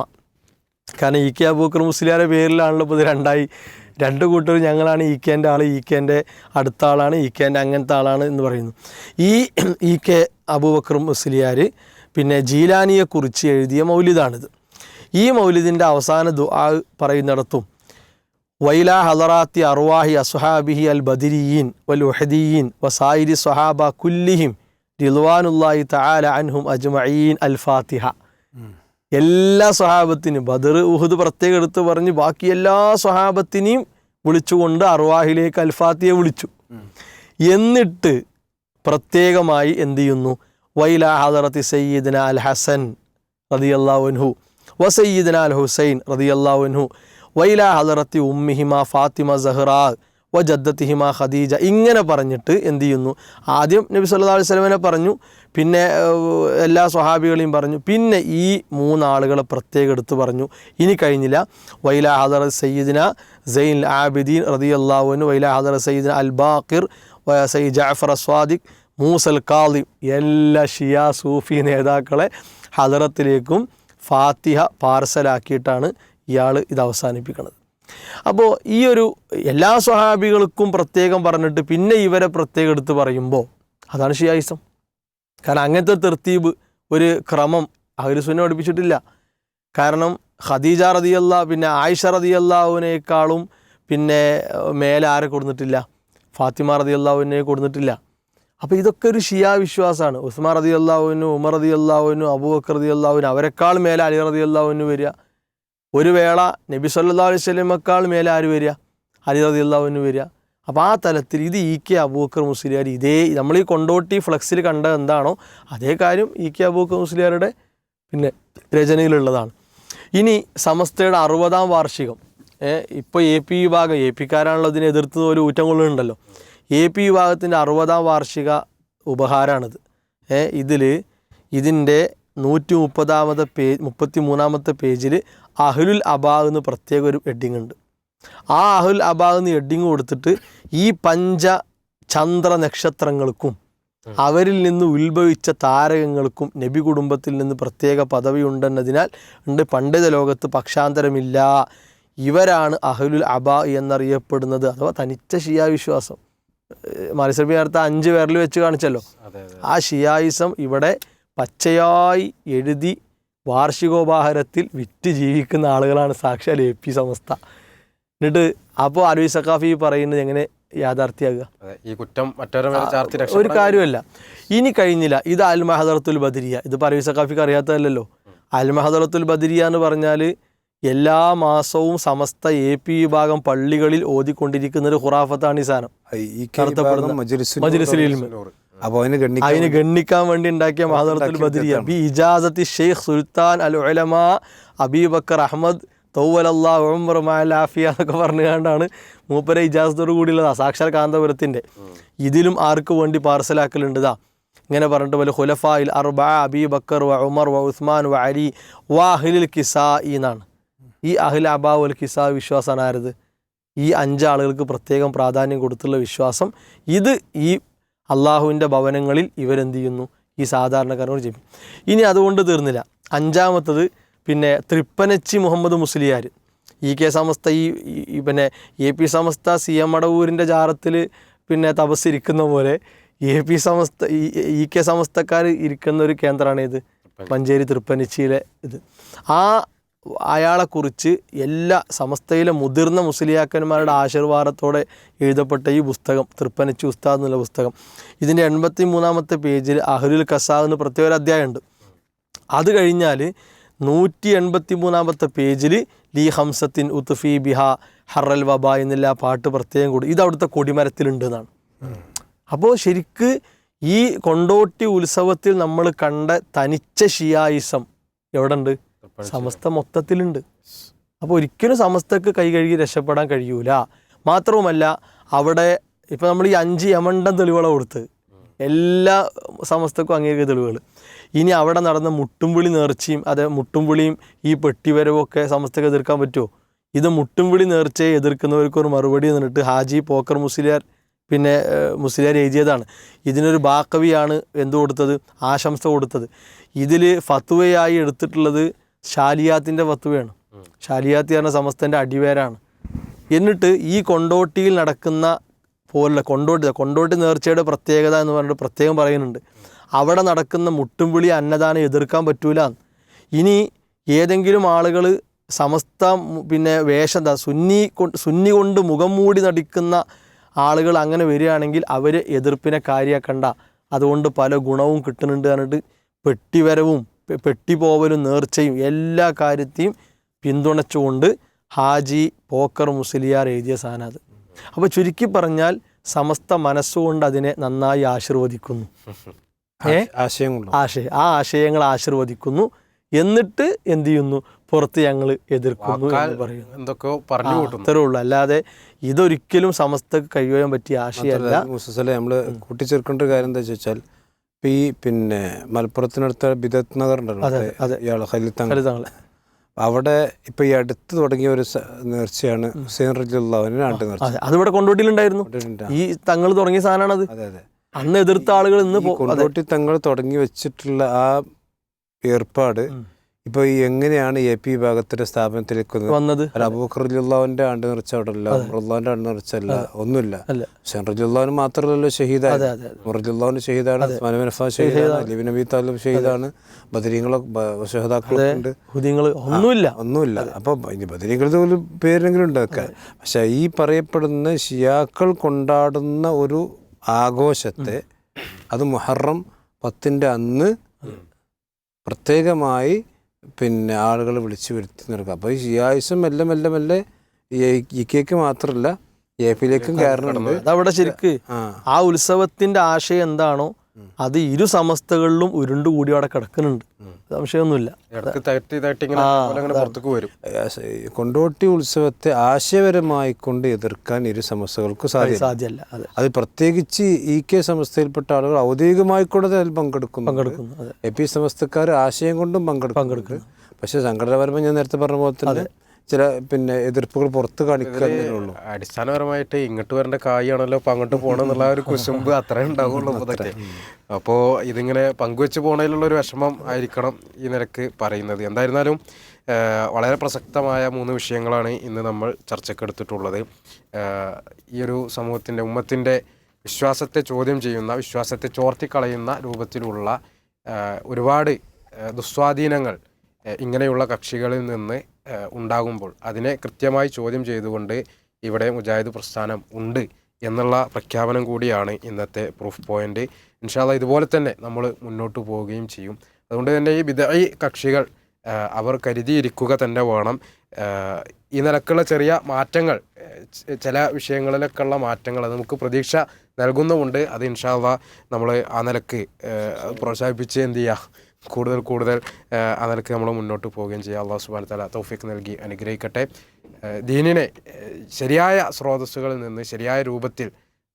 കാരണം EK അബൂബക്കർ മുസ്ലിയാരുടെ പേരിലാണല്ലോ ഇപ്പോൾ ഇത് 2ആയി. 2 കൂട്ടർ ഞങ്ങളാണ് EKൻ്റെ ആൾ, EKൻ്റെ അടുത്ത ആളാണ്, EKൻ്റെ അങ്ങനത്തെ ആളാണ് എന്ന് പറയുന്നു. ഈ EK അബൂബക്കർ മുസ്ലിയാർ പിന്നെ ജീലാനിയെക്കുറിച്ച് എഴുതിയ മൗലിദാണിത്. ഈ മൗലിദിൻ്റെ അവസാന ദുആ പറയുന്നിടത്തും വൈലാ ഹദറാത്തി അർവാഹി അസ്ഹാബിഹി അൽ ബദരിയീൻ വൽ ഉഹദിയീൻ വസായിരി സ്വഹാബ കുല്ലിഹിം റിദ്വാനുല്ലാഹി തആല അൻഹും അജ്മഈൻ അൽ ഫാത്തിഹ. എല്ലാ സ്വഹാബത്തിനും, ബദർ ഉഹദ് പ്രത്യേകം എടുത്ത് പറഞ്ഞ് ബാക്കി എല്ലാ സ്വഹാബത്തിനെയും വിളിച്ചുകൊണ്ട് അർവാഹിലേക്ക് അൽ ഫാത്തിഹ വിളിച്ചു. എന്നിട്ട് പ്രത്യേകമായി എന്ത് ചെയ്യുന്നു, വൈലാ ഹദറത്തി സയ്യിദന അൽ ഹസൻ റളിയല്ലാഹു അൻഹു വസയ്യിദന അൽ ഹുസൈൻ റളിയല്ലാഹു അൻഹു വൈലാ ഹദറത്തി ഉമ്മിഹിമ ഫാത്തിമ സഹ്റാ വജദ്ദത്തിഹിമ ഖദീജ. ഇങ്ങനെ പറഞ്ഞിട്ട് എന്ത് ചെയ്യുന്നു, ആദ്യം നബി സല്ലല്ലാഹു അലൈഹി വസല്ലമനെ പറഞ്ഞു, പിന്നെ എല്ലാ സ്വഹാബികളെയും പറഞ്ഞു, പിന്നെ ഈ 3 ആളുകളെ പ്രത്യേകം എടുത്ത് പറഞ്ഞു. ഇനി കഴിഞ്ഞില്ല. വൈലാ ഹദറത്ത് സയ്യിദിന സൈനുൽ ആബിദീൻ റളിയല്ലാഹു അൻഹു വൈലാ ഹദറത്ത് സയ്യിദിന അൽ ബാഖിർ സയ്യിദ് ജഅഫർ അസ്വാദിഖ് മൂസൽ കാളിം എല്ലാ ഷിയ സൂഫി നേതാക്കളെ ഹദറത്തിലേക്കും ഫാത്തിഹ പാർസലാക്കിയിട്ടാണ് ഇയാൾ ഇത് അവസാനിപ്പിക്കുന്നത്. അപ്പോൾ ഈ ഒരു എല്ലാ സ്വഹാബികൾക്കും പ്രത്യേകം പറഞ്ഞിട്ട് പിന്നെ ഇവരെ പ്രത്യേകം എടുത്ത് പറയുമ്പോൾ അതാണ് ഷിയായിസം. കാരണം അങ്ങനത്തെ തെർത്തീബ് ഒരു ക്രമം അഹ്ലുസുന്ന പഠിപ്പിച്ചിട്ടില്ല. കാരണം ഖദീജ റളിയല്ലാഹു പിന്നെ ആയിഷ റളിയല്ലാഹുവിനേക്കാളും പിന്നെ മേലെ ആരെ കൊടുത്തിട്ടില്ല, ഫാത്തിമ റളിയല്ലാഹുവിനെ കൊടുത്തിട്ടില്ല. അപ്പോൾ ഇതൊക്കെ ഒരു ഷിയാ വിശ്വാസമാണ്. ഉസ്മാൻ റളിയല്ലാഹുവിനു, ഉമർ റളിയല്ലാഹുവിനു, അബൂബക്കർ റളിയല്ലാഹുവിനു, അവരെക്കാൾ മേലെ അലി റളിയല്ലാഹുവിനു വരിക. ഒരു വേള നബി സല്ലല്ലാഹു അലൈഹി വസല്ലമയേക്കാൾ മേലെ ആര് വരിക, അലി റളിയല്ലാഹുവിനു വരിക. അപ്പോൾ ആ തലത്തിൽ ഇത് കെ അബൂബക്കർ മുസ്ലിയാർ ഇതേ നമ്മൾ ഈ കൊണ്ടോട്ടി ഫ്ലക്സിൽ കണ്ട എന്താണോ അതേ കാര്യം കെ അബൂബക്കർ മുസ്ലിയാരുടെ പിന്നെ രചനയിലുള്ളതാണ്. ഇനി സമസ്തയുടെ 60-ാം വാർഷികം, ഇപ്പോൾ AP വിഭാഗം, AP-ക്കാരാണല്ലോ ഇതിനെ എതിർത്ത് ഒരു ഊറ്റം കൊള്ളുന്നുണ്ടല്ലോ. AP വിഭാഗത്തിൻ്റെ 60-ാം വാർഷിക ഉപഹാരമാണിത്. ഇതിൻ്റെ 133-ാമത്തെ പേജിൽ അഹ്ലുൽ അബാ എന്ന് പ്രത്യേക ഒരു ഹെഡിങ് ഉണ്ട്. ആ അഹ്ലുൽ അബാ എന്ന് ഹെഡിങ് കൊടുത്തിട്ട് ഈ ചന്ദ്ര നക്ഷത്രങ്ങൾക്കും അവരിൽ നിന്ന് ഉത്ഭവിച്ച താരകങ്ങൾക്കും നബി കുടുംബത്തിൽ നിന്ന് പ്രത്യേക പദവി ഉണ്ടെന്നതിനാൽ പണ്ഡിത ലോകത്ത് പക്ഷാന്തരമില്ല, ഇവരാണ് അഹ്ലുൽ അബാ എന്നറിയപ്പെടുന്നത്. അഥവാ തനിച്ച ഷിയാ വിശ്വാസം. മത്സരബി നേരത്തെ 5 പേരിൽ വെച്ച് കാണിച്ചല്ലോ. ആ ഷിയായിസം ഇവിടെ പച്ചയായി എഴുതി വാർഷികോപഹാരത്തിൽ വിറ്റ് ജീവിക്കുന്ന ആളുകളാണ് സാക്ഷാൽ AP സമസ്ത. എന്നിട്ട് അപ്പോൾ അലവി സഖാഫി പറയുന്നത് എങ്ങനെ യാഥാർത്ഥ്യമാകുക? ഈ കുറ്റം ഒരു കാര്യമല്ല. ഇനി കഴിഞ്ഞില്ല. ഇത് അൽ മഹദറത്തുൽ ബദരിയ, ഇത് അലവി സഖാഫിക്ക് അറിയാത്തതല്ലോ. അൽ മഹദറത്തുൽ ബദരിയ എന്ന് പറഞ്ഞാൽ എല്ലാ മാസവും സമസ്ത AP വിഭാഗം പള്ളികളിൽ ഓതിക്കൊണ്ടിരിക്കുന്ന ഒരു ഖുറാഫത്താണ് ഈ സാധനം. അതിന് ഗണ്ണിക്കാൻ വേണ്ടി ഉണ്ടാക്കിയ മഹദറത്തുൽ ബദരിയ ബി ഇജാസത്തി ഷെയ്ഖ് സുൽത്താൻ അൽ ഉലമാ അബീബക്കർ അഹമ്മദ് തൗവലല്ലാഹു ഉംറ മഅൽ ആഫിയ എന്നൊക്കെ പറഞ്ഞുകൊണ്ടാണ് മൂപ്പരെ ഇജാസത്തോടു കൂടിയുള്ളതാണ്, സാക്ഷാൽ കാന്തപുരത്തിൻ്റെ. ഇതിലും ആർക്ക് വേണ്ടി പാർസലാക്കലുണ്ടതാ ഇങ്ങനെ പറഞ്ഞിട്ട് പോലെ ഖുലഫായിൽ അർബഅ അബീബക്കർ വ ഉമർ വ ഉസ്മാൻ വ അലി വ അഹ്ലുൽ കിസാഇ എന്നാണ്. ഈ അഹ്ൽ അബാ വൽ കിസാ വിശ്വാസമാണ് ആരത്? ഈ 5 ആളുകൾക്ക് പ്രത്യേകം പ്രാധാന്യം കൊടുത്തുള്ള വിശ്വാസം. ഇത് ഈ അള്ളാഹുവിൻ്റെ ഭവനങ്ങളിൽ ഇവരെന്ത് ചെയ്യുന്നു? ഈ സാധാരണക്കാരോട് ചെയ്യും. ഇനി അതുകൊണ്ട് തീർന്നില്ല. 5-ാമത്തത് പിന്നെ തൃപ്പനച്ചി മുഹമ്മദ് മുസ്ലിയാർ, കെ സമസ്ത ഈ പിന്നെ AP സമസ്ത CM മടവൂരിൻ്റെ ജാറത്തിൽ പിന്നെ തപസ്സിരിക്കുന്ന പോലെ AP സമസ്ത കെ സമസ്തക്കാർ ഇരിക്കുന്ന ഒരു കേന്ദ്രമാണ് ഇത് മഞ്ചേരി തൃപ്പനച്ചിയിലെ ഇത്. അയാളെക്കുറിച്ച് എല്ലാ സമസ്തയിലെ മുതിർന്ന മുസ്ലിയാക്കന്മാരുടെ ആശീർവാദത്തോടെ എഴുതപ്പെട്ട ഈ പുസ്തകം തൃപ്പനച്ചി ഉസ്താദ് എന്നുള്ള പുസ്തകം, ഇതിൻ്റെ 83-ാമത്തെ പേജിൽ അഹ്ലുൽ കസാ എന്ന് പ്രത്യേക ഒരു അധ്യായമുണ്ട്. അത് കഴിഞ്ഞാൽ 183-ാമത്തെ പേജിൽ ലീ ഹംസത്തിൻ ഉത്ഫി ബിഹ ഹറൽ വബ എന്നുള്ള പാട്ട് പ്രത്യേകം കൂടി ഇത് അവിടുത്തെ കൊടിമരത്തിലുണ്ട് എന്നാണ്. അപ്പോൾ ശരിക്ക് ഈ കൊണ്ടോട്ടി ഉത്സവത്തിൽ നമ്മൾ കണ്ട തനിച്ച ഷിയായിസം എവിടെ ഉണ്ട്? സമസ്ത മൊത്തത്തിലുണ്ട്. അപ്പോൾ ഒരിക്കലും സമസ്തക്ക് കൈ കഴുകി രക്ഷപ്പെടാൻ കഴിയൂല. മാത്രവുമല്ല അവിടെ ഇപ്പം നമ്മൾ ഈ 5 യമണ്ടൻ തെളിവുകളെ കൊടുത്ത് എല്ലാ സമസ്തക്കും അംഗീകരിക്കുന്ന തെളിവുകൾ. ഇനി അവിടെ നടന്ന മുട്ടുംവിളി നേർച്ചയും മുട്ടുംവിളിയും ഈ പെട്ടിവരവും ഒക്കെ സമസ്തക്ക് എതിർക്കാൻ പറ്റുമോ? ഇത് മുട്ടുംവിളി നേർച്ചയെ എതിർക്കുന്നവർക്ക് ഒരു മറുപടി എന്നിട്ട് ഹാജി പോക്കർ മുസ്ലിയാർ പിന്നെ മുസ്ലിയാർ എഴുതിയതാണ്. ഇതിനൊരു ബാക്കവിയാണ് എന്ത് കൊടുത്തത്? ആശംസ കൊടുത്തത്. ഇതിൽ ഫത്വയായി എടുത്തിട്ടുള്ളത് ഷാലിയാത്തിൻ്റെ ഫത്വയാണ്. ഷാലിയാത്തി പറഞ്ഞ സമസ്തൻ്റെ അടിവേരാണ്. എന്നിട്ട് ഈ കൊണ്ടോട്ടിയിൽ നടക്കുന്ന പോലെ കൊണ്ടോട്ടി നേർച്ചയുടെ പ്രത്യേകത എന്ന് പറഞ്ഞിട്ട് പ്രത്യേകം പറയുന്നുണ്ട്. അവിടെ നടക്കുന്ന മുട്ടുംവിളി അന്നദാനം എതിർക്കാൻ പറ്റൂല. ഇനി ഏതെങ്കിലും ആളുകൾ സമസ്ത പിന്നെ സുന്നി കൊണ്ട് മുഖം മൂടി നടിക്കുന്ന ആളുകൾ അങ്ങനെ വരികയാണെങ്കിൽ അവർ എതിർപ്പിനെ കാര്യമാക്കണ്ട, അതുകൊണ്ട് പല ഗുണവും കിട്ടുന്നുണ്ട് പറഞ്ഞിട്ട് പെട്ടിവരവും പെട്ടിപോവലും നേർച്ചയും എല്ലാ കാര്യത്തെയും പിന്തുണച്ചുകൊണ്ട് ഹാജി പോക്കർ മുസ്ലിയാർ എഴുതിയ സാധനം അത്. അപ്പോൾ ചുരുക്കി പറഞ്ഞാൽ സമസ്ത മനസ്സുകൊണ്ട് അതിനെ നന്നായി ആശീർവദിക്കുന്നു. ആശയങ്ങൾ ആശീർവദിക്കുന്നു. എന്നിട്ട് എന്ത് ചെയ്യുന്നു? പുറത്ത് ഞങ്ങൾ എതിർക്കുന്നു എന്ന് പറയുന്നു. അത്രേ ഉള്ളൂ. അല്ലാതെ ഇതൊരിക്കലും സമസ്തക്ക് കഴിയാൻ പറ്റിയ ആശയമല്ല. നമ്മൾ കൂട്ടിച്ചേർക്കേണ്ട കാര്യം എന്താ വെച്ചാൽ ഇപ്പം ഈ പിന്നെ മലപ്പുറത്തിനടുത്ത ബിദത്ത് നഗർ ഉണ്ടല്ലോ, ഇയാൾ ഖലീൽ തങ്ങൾ, അവിടെ ഇപ്പൊ ഈ അടുത്ത് തുടങ്ങിയ ഒരു നേർച്ചയാണ് ഹുസൈൻ റളിയല്ലാഹു അൻഹു നാട്ടു നേർച്ച. അതിവിടെ കൊണ്ടോട്ടിയിലുണ്ടായിരുന്നു. ഈ തങ്ങൾ തുടങ്ങിയ സാധനമാണത്. അന്ന് എതിർത്ത ആളുകൾ ഇന്ന് കൊണ്ടോട്ടി തങ്ങൾ തുടങ്ങി വെച്ചിട്ടുള്ള ആ ഏർപ്പാട് ഇപ്പൊ ഈ എങ്ങനെയാണ് എ പി വിഭാഗത്തിന്റെ സ്ഥാപനത്തിലേക്ക് വന്നത്? അബൂബക്കർ റളിയല്ലാഹുവിന്റെ ആണ്ട് നേർച്ച അവിടെ അല്ല, ഉമറുല്ലാഹിന്റെ ആണ്ട് നേർച്ചല്ല, ഒന്നുമില്ല. ഹുസൈൻ റളിയല്ലാഹു മാത്രമല്ലല്ലോ ഷഹീദാണ്, റളിയല്ലാഹു ഷഹീദാണ്, ഉസ്മാൻ ബിൻ അഫ്ഫാൻ ഷഹീദാണ്, അലി ബിൻ അബീ താലിബ് ഷഹീദാണ്, ബദരീങ്ങളൊക്കെ ഷഹദാക്കളുണ്ട്, ഒന്നുമില്ല. അപ്പൊ ബദരീങ്ങളുടെ ഒരു പേരെങ്കിലും ഉണ്ടാക്കാൻ. പക്ഷെ ഈ പറയപ്പെടുന്ന ഷിയാക്കൾ കൊണ്ടാടുന്ന ഒരു ആഘോഷത്തെ അത് മുഹറം 10 അന്ന് പ്രത്യേകമായി പിന്നെ ആളുകൾ വിളിച്ചു വരുത്തി നിർക്കുക. അപ്പോൾ ഈ ഷിയായിസം മെല്ലെ മെല്ലെ മെല്ലെ ഇ കെക്ക് മാത്രമല്ല എ പിയിലേക്കും കയറുന്നുണ്ട്. അതവിടെ ശരിക്ക് ആ ഉത്സവത്തിന്റെ ആശയം എന്താണോ അത് ഇരു സമസ്തകളിലും ഉരുണ്ടുകൂടി അവിടെ കിടക്കുന്നുണ്ട്, സംശയമൊന്നുമില്ല. കൊണ്ടോട്ടി ഉത്സവത്തെ ആശയപരമായി കൊണ്ട് എതിർക്കാൻ ഇരു സമസ്തകൾക്ക് സാധ്യമല്ല. അത് പ്രത്യേകിച്ച് ഇ കെ സമസ്തയിൽപ്പെട്ട ആളുകൾ ഔദ്യോഗികമായി കൂടെ അതിൽ പങ്കെടുക്കുന്നു. എ പി സമസ്തക്കാർ ആശയം കൊണ്ടും പങ്കെടുക്കുന്നു. പക്ഷെ സംഘടനാപരമായി ഞാൻ നേരത്തെ പറഞ്ഞ പോലെ തന്നെ ചില പിന്നെ എതിർപ്പുകൾ പുറത്ത് കാണിക്കാനുള്ളൂ. അടിസ്ഥാനപരമായിട്ട് ഇങ്ങോട്ട് വരേണ്ട കായാണല്ലോ ഇപ്പം അങ്ങോട്ട് പോകണം എന്നുള്ള ഒരു കുശുമ്പ് അത്രേ ഉണ്ടാവുള്ളൂ ഇതൊക്കെ. അപ്പോൾ ഇതിങ്ങനെ പങ്കുവെച്ച് പോണതിലുള്ള ഒരു വിഷമം ആയിരിക്കണം ഈ നിരക്ക് പറയുന്നത്. എന്തായിരുന്നാലും വളരെ പ്രസക്തമായ 3 വിഷയങ്ങളാണ് ഇന്ന് നമ്മൾ ചർച്ചക്കെടുത്തിട്ടുള്ളത്. ഈ ഒരു സമൂഹത്തിൻ്റെ ഉമ്മത്തിൻ്റെ വിശ്വാസത്തെ ചോദ്യം ചെയ്യുന്ന, വിശ്വാസത്തെ ചോർത്തിക്കളയുന്ന രൂപത്തിലുള്ള ഒരുപാട് ദുസ്വാധീനങ്ങൾ ഇങ്ങനെയുള്ള കക്ഷികളിൽ നിന്ന് ഉണ്ടാകുമ്പോൾ അതിനെ കൃത്യമായി ചോദ്യം ചെയ്തുകൊണ്ട് ഇവിടെ മുജാഹിദ് പ്രസ്ഥാനം ഉണ്ട് എന്നുള്ള പ്രഖ്യാപനം കൂടിയാണ് ഇന്നത്തെ പ്രൂഫ് പോയിന്റ്. ഇൻഷാ അല്ലാഹ് ഇതുപോലെ തന്നെ നമ്മൾ മുന്നോട്ട് പോവുകയും ചെയ്യും. അതുകൊണ്ട് തന്നെ ഈ ബിദ്അഈ കക്ഷികൾ അവർ കരുതിയിരിക്കുക തന്നെ വേണം. ഈ നിലക്കുള്ള ചെറിയ മാറ്റങ്ങൾ, ചില വിഷയങ്ങളിലൊക്കെയുള്ള മാറ്റങ്ങൾ അത് നമുക്ക് പ്രതീക്ഷ നൽകുന്നുമുണ്ട്. അത് ഇൻഷാ അല്ലാഹ് നമ്മൾ ആ നിലക്ക് പ്രോത്സാഹിപ്പിച്ച് എന്ത് ചെയ്യുക, കൂടുതൽ ആ നിലക്ക് നമ്മൾ മുന്നോട്ട് പോവുകയും ചെയ്യുക. അല്ലാഹു സുബ്ഹാനഹു വ തആല തൗഫീഖ് നൽകി അനുഗ്രഹിക്കട്ടെ. ദീനിനെ ശരിയായ സ്രോതസ്സുകളിൽ നിന്ന് ശരിയായ രൂപത്തിൽ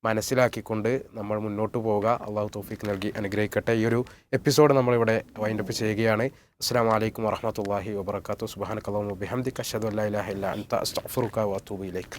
മനസ്സിലാക്കിക്കൊണ്ട് നമ്മൾ മുന്നോട്ട് പോവുക. അള്ളാഹു തൗഫീഖ് നൽകി അനുഗ്രഹിക്കട്ടെ. ഈ ഒരു എപ്പിസോഡ് നമ്മളിവിടെ വൈൻഡപ്പ് ചെയ്യുകയാണ്. അസ്സലാമു അലൈക്കും വറഹ്മത്തുള്ളാഹി വബറകാതുഹു. സുബ്ഹാനക അല്ലാഹുമ്മ വബിഹംദിക അഷ്ഹദു അല്ലാ ഇലാഹ ഇല്ലാ അൻത അസ്തഗ്ഫിറുക വഅതൂബു ഇലൈക്.